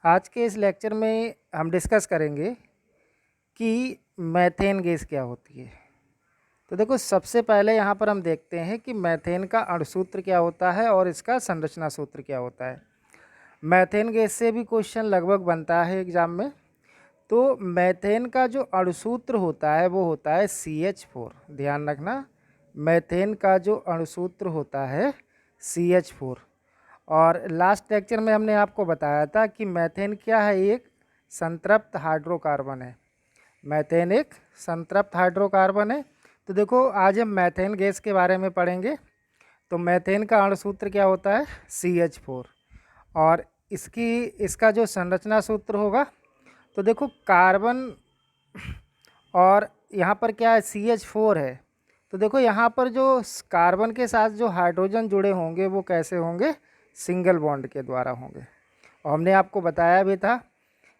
आज के इस लेक्चर में हम डिस्कस करेंगे कि मीथेन गैस क्या होती है। तो देखो, सबसे पहले यहाँ पर हम देखते हैं कि मीथेन का अणुसूत्र क्या होता है और इसका संरचना सूत्र क्या होता है। मीथेन गैस से भी क्वेश्चन लगभग बनता है एग्जाम में। तो मीथेन का जो अणुसूत्र होता है वो होता है CH4। ध्यान रखना, मीथेन का जो अणुसूत्र होता है CH4। और लास्ट लेक्चर में हमने आपको बताया था कि मीथेन क्या है, एक संतृप्त हाइड्रोकार्बन है। मीथेन एक संतृप्त हाइड्रोकार्बन है। तो देखो, आज हम मीथेन गैस के बारे में पढ़ेंगे। तो मीथेन का अणुसूत्र क्या होता है CH4। और इसका जो संरचना सूत्र होगा, तो देखो कार्बन और यहाँ पर क्या है CH4 है। तो देखो यहाँ पर जो कार्बन के साथ जो हाइड्रोजन जुड़े होंगे वो कैसे होंगे, सिंगल बॉन्ड के द्वारा होंगे। और हमने आपको बताया भी था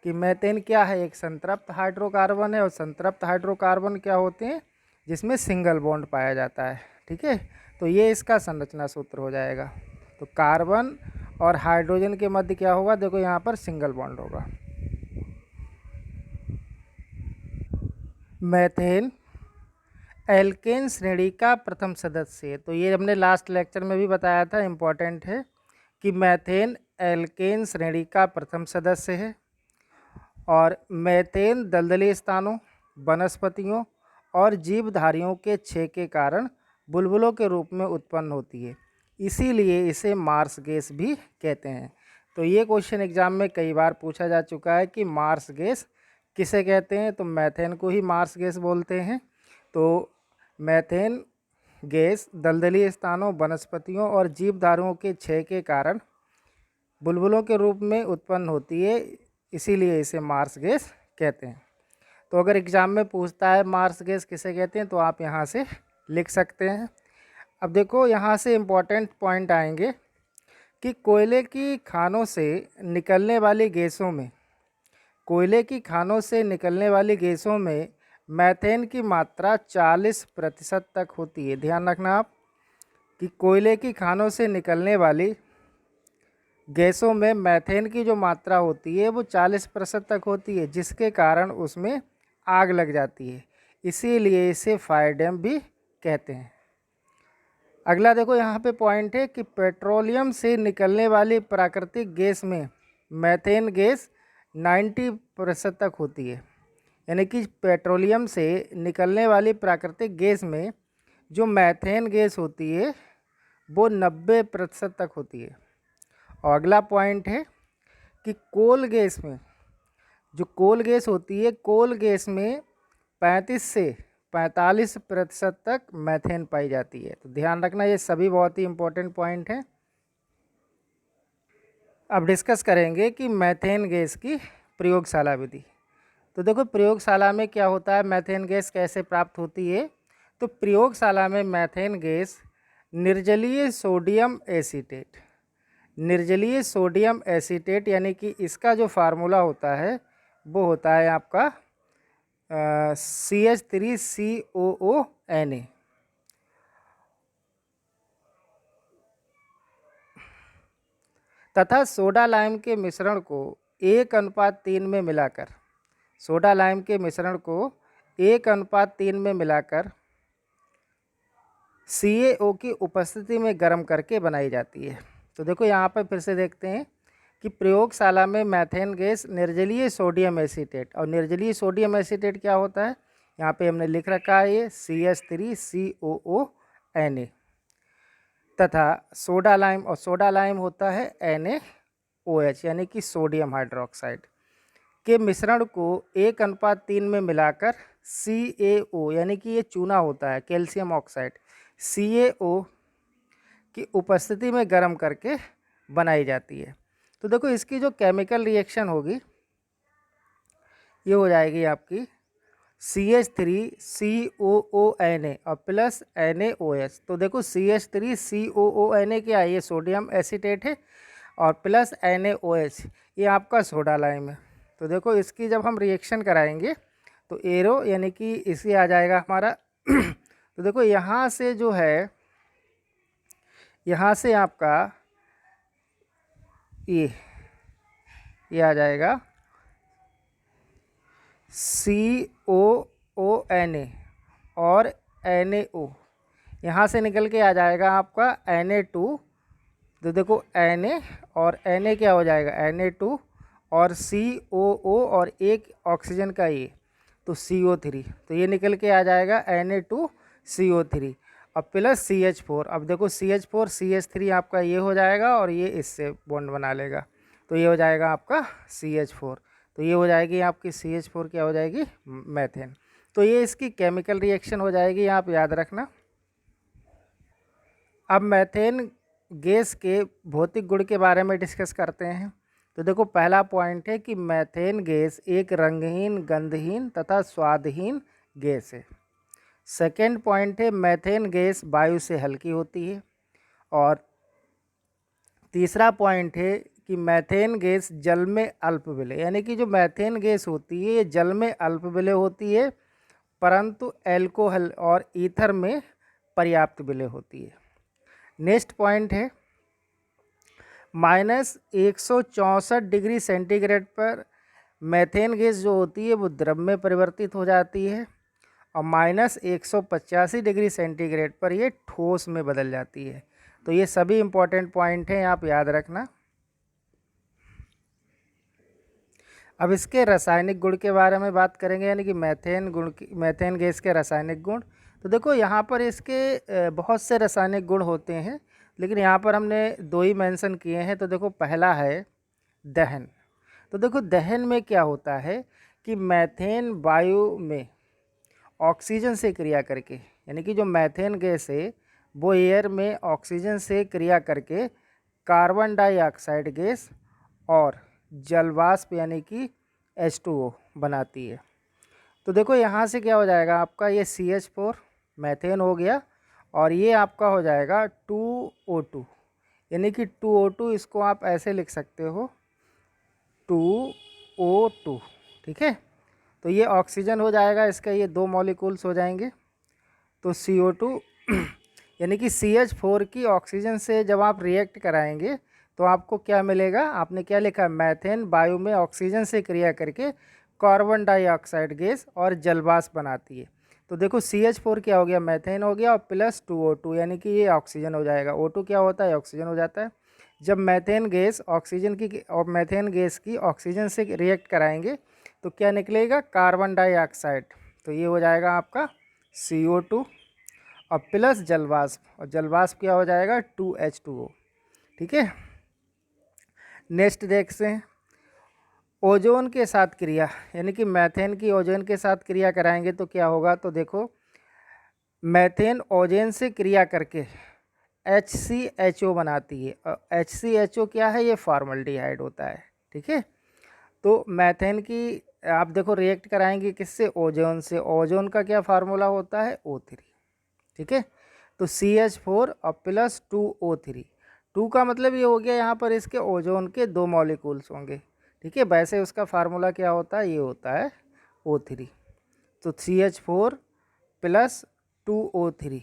कि मीथेन क्या है, एक संतृप्त हाइड्रोकार्बन है। और संतृप्त हाइड्रोकार्बन क्या होते हैं, जिसमें सिंगल बॉन्ड पाया जाता है। ठीक है, तो ये इसका संरचना सूत्र हो जाएगा। तो कार्बन और हाइड्रोजन के मध्य क्या होगा, देखो यहाँ पर सिंगल बॉन्ड होगा। मीथेन एल्केन श्रेणी का प्रथम सदस्य है। तो ये हमने लास्ट लेक्चर में भी बताया था, इम्पॉर्टेंट है कि मीथेन एल्केन श्रेणी का प्रथम सदस्य है। और मीथेन दलदली स्थानों, वनस्पतियों और जीवधारियों के क्षय के कारण बुलबुलों के रूप में उत्पन्न होती है। इसीलिए इसे मार्स गैस भी कहते हैं। तो ये क्वेश्चन एग्जाम में कई बार पूछा जा चुका है कि मार्स गैस किसे कहते हैं। तो मीथेन को ही मार्स गैस बोलते हैं। तो मीथेन गैस दलदली स्थानों, वनस्पतियों और जीवधारियों के क्षय के कारण बुलबुलों के रूप में उत्पन्न होती है, इसीलिए इसे मार्स गैस कहते हैं। तो अगर एग्जाम में पूछता है मार्स गैस किसे कहते हैं, तो आप यहाँ से लिख सकते हैं। अब देखो, यहाँ से इम्पोर्टेंट पॉइंट आएंगे कि कोयले की खानों से निकलने वाली गैसों में, कोयले की खानों से निकलने वाली गैसों में मीथेन की मात्रा 40% तक होती है। ध्यान रखना आप कि कोयले की खानों से निकलने वाली गैसों में मीथेन की जो मात्रा होती है वो 40% तक होती है, जिसके कारण उसमें आग लग जाती है। इसीलिए इसे फायर डैम भी कहते हैं। अगला देखो, यहाँ पे पॉइंट है कि पेट्रोलियम से निकलने वाली प्राकृतिक गैस में मीथेन गैस 90% तक होती है। यानी कि पेट्रोलियम से निकलने वाली प्राकृतिक गैस में जो मीथेन गैस होती है वो 90% तक होती है। और अगला पॉइंट है कि कोल गैस में, जो कोल गैस होती है, कोल गैस में 35 से 45% तक मीथेन पाई जाती है। तो ध्यान रखना, ये सभी बहुत ही इंपॉर्टेंट पॉइंट हैं। अब डिस्कस करेंगे कि मीथेन गैस की प्रयोगशाला विधि। तो देखो, प्रयोगशाला में क्या होता है, मीथेन गैस कैसे प्राप्त होती है। तो प्रयोगशाला में मीथेन गैस निर्जलीय सोडियम एसीटेट, निर्जलीय सोडियम एसीटेट यानी कि इसका जो फार्मूला होता है वो होता है आपका CH3COONA। तथा सोडा लाइम के मिश्रण को 1:3 में मिलाकर, सोडा लाइम के मिश्रण को 1:3 में मिलाकर CaO की उपस्थिति में गर्म करके बनाई जाती है। तो देखो, यहाँ पर फिर से देखते हैं कि प्रयोगशाला में मीथेन गैस निर्जलीय सोडियम एसीटेट, और निर्जलीय सोडियम एसीटेट क्या होता है, यहाँ पे हमने लिख रखा है ये CH3COONA, तथा सोडा लाइम, और सोडा लाइम होता है NaOH यानी कि सोडियम हाइड्रोक्साइड के मिश्रण को 1:3 में मिलाकर CaO यानी कि ये चूना होता है, कैल्शियम ऑक्साइड, CaO की उपस्थिति में गर्म करके बनाई जाती है। तो देखो, इसकी जो केमिकल रिएक्शन होगी ये हो जाएगी आपकी CH3COONA और प्लस NaOH। तो देखो, CH3COONA क्या है, ये सोडियम एसीटेट है, और प्लस NaOH ये आपका सोडा लाइम है। तो देखो, इसकी जब हम रिएक्शन कराएंगे तो एरो यानी कि इसी आ जाएगा हमारा तो देखो, यहाँ से जो है, यहाँ से आपका ये ये आ जाएगा COONA और NaO, यहाँ से निकल के आ जाएगा आपका Na2। तो देखो Na और Na क्या हो जाएगा Na2 और COO और एक ऑक्सीजन का ये तो CO3, तो ये निकल के आ जाएगा Na2CO3 अब प्लस CH4। अब देखो CH4 CH3 आपका ये हो जाएगा और ये इससे बॉन्ड बना लेगा, तो ये हो जाएगा आपका CH4। तो ये हो जाएगी आपकी CH4 क्या हो जाएगी मैथेन। तो ये इसकी केमिकल रिएक्शन हो जाएगी, आप याद रखना। अब मैथेन गैस के भौतिक गुण के बारे में डिस्कस करते हैं। तो देखो पहला पॉइंट है कि मैथेन गैस एक रंगहीन, गंधहीन तथा स्वादहीन गैस है। सेकेंड पॉइंट है मैथेन गैस वायु से हल्की होती है। और तीसरा पॉइंट है कि मैथेन गैस जल में अल्प विलय, यानी कि जो मैथेन गैस होती है ये जल में अल्प विलय होती है, परंतु एल्कोहल और ईथर में पर्याप्त विलय होती है। नेक्स्ट पॉइंट है -164 डिग्री सेंटीग्रेड पर मैथेन गैस जो होती है वो द्रव में परिवर्तित हो जाती है और -185 डिग्री सेंटीग्रेड पर ये ठोस में बदल जाती है। तो ये सभी इंपॉर्टेंट पॉइंट हैं, आप याद रखना। अब इसके रासायनिक गुण के बारे में बात करेंगे, यानी कि मैथेन गैस के रासायनिक गुण। तो देखो यहाँ पर इसके बहुत से रासायनिक गुण होते हैं, लेकिन यहाँ पर हमने दो ही मेंशन किए हैं। तो देखो पहला है दहन। तो देखो दहन में क्या होता है कि मैथेन वायु में ऑक्सीजन से क्रिया करके, यानी कि जो मैथेन गैस है वो एयर में ऑक्सीजन से क्रिया करके कार्बन डाइऑक्साइड गैस और जलवाष्प यानी कि H2O बनाती है। तो देखो यहाँ से क्या हो जाएगा आपका ये CH4 मैथेन हो गया और ये आपका हो जाएगा 2O2, यानी कि 2O2 इसको आप ऐसे लिख सकते हो 2O2, ठीक है। तो ये ऑक्सीजन हो जाएगा, इसका ये दो मॉलिक्यूल्स हो जाएंगे। तो CO2 यानी कि CH4 की ऑक्सीजन से जब आप रिएक्ट कराएंगे तो आपको क्या मिलेगा, आपने क्या लिखा, मैथेन वायु में ऑक्सीजन से क्रिया करके कार्बन डाइऑक्साइड गैस और जलवाष्प बनाती है। तो देखो CH4 क्या हो गया, मैथेन हो गया और प्लस 2O2, यानी कि ये ऑक्सीजन हो जाएगा। O2 क्या होता है, ऑक्सीजन हो जाता है। जब मैथेन गैस ऑक्सीजन की और मैथेन गैस की ऑक्सीजन से रिएक्ट कराएंगे तो क्या निकलेगा, कार्बन डाइऑक्साइड। तो ये हो जाएगा आपका CO2 और प्लस जलवाष्प, और जलवाष्प क्या हो जाएगा 2H2O, ठीक है। नेक्स्ट देखते हैं ओजोन के साथ क्रिया, यानी कि मैथेन की ओजोन के साथ क्रिया कराएंगे तो क्या होगा। तो देखो मैथेन ओजोन से क्रिया करके HCHO बनाती है और HCHO क्या है, ये फॉर्मल्डिहाइड होता है, ठीक है। तो मैथेन की आप देखो रिएक्ट कराएंगे किससे, ओजोन से। ओजोन का क्या फार्मूला होता है O3, ठीक है। तो CH4 और प्लस 2O3, 2 का मतलब ये हो गया यहाँ पर इसके ओजोन के दो मॉलिक्यूल्स होंगे, ठीक है। वैसे उसका फार्मूला क्या होता है, ये होता है O3। तो CH4 प्लस 2O3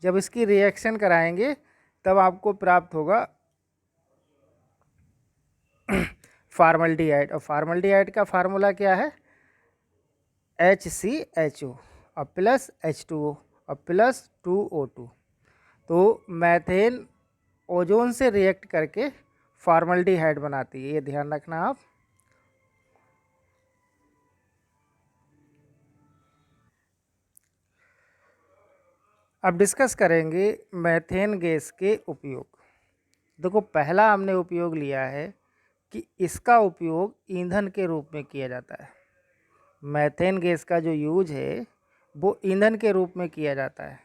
जब इसकी रिएक्शन कराएंगे तब आपको प्राप्त होगा फॉर्मल्डिहाइड, और फॉर्मल्डिहाइड का फार्मूला क्या है, HCHO और प्लस H2O और प्लस 2O2। तो मैथेन ओजोन से रिएक्ट करके फॉर्मल्डिहाइड बनाती है, ये ध्यान रखना आप। अब डिस्कस करेंगे मैथेन गैस के उपयोग। देखो पहला हमने उपयोग लिया है कि इसका उपयोग ईंधन के रूप में किया जाता है। मैथेन गैस का जो यूज है वो ईंधन के रूप में किया जाता है।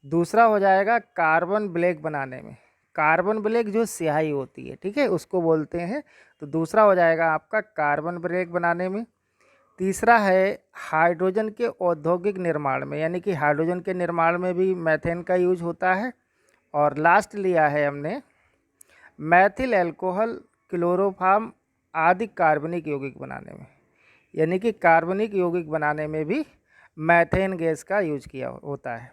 दूसरा हो जाएगा कार्बन ब्लैक बनाने में, कार्बन ब्लैक जो स्याही होती है, ठीक है, उसको बोलते हैं। तो दूसरा हो जाएगा आपका कार्बन ब्लैक बनाने में। तीसरा है हाइड्रोजन के औद्योगिक निर्माण में, यानी कि हाइड्रोजन के निर्माण में भी मैथेन का यूज होता है। और लास्ट लिया है हमने मैथिल अल्कोहल, क्लोरोफॉर्म आदि कार्बनिक यौगिक बनाने में, यानी कि कार्बनिक यौगिक बनाने में भी मैथेन गैस का यूज किया होता है।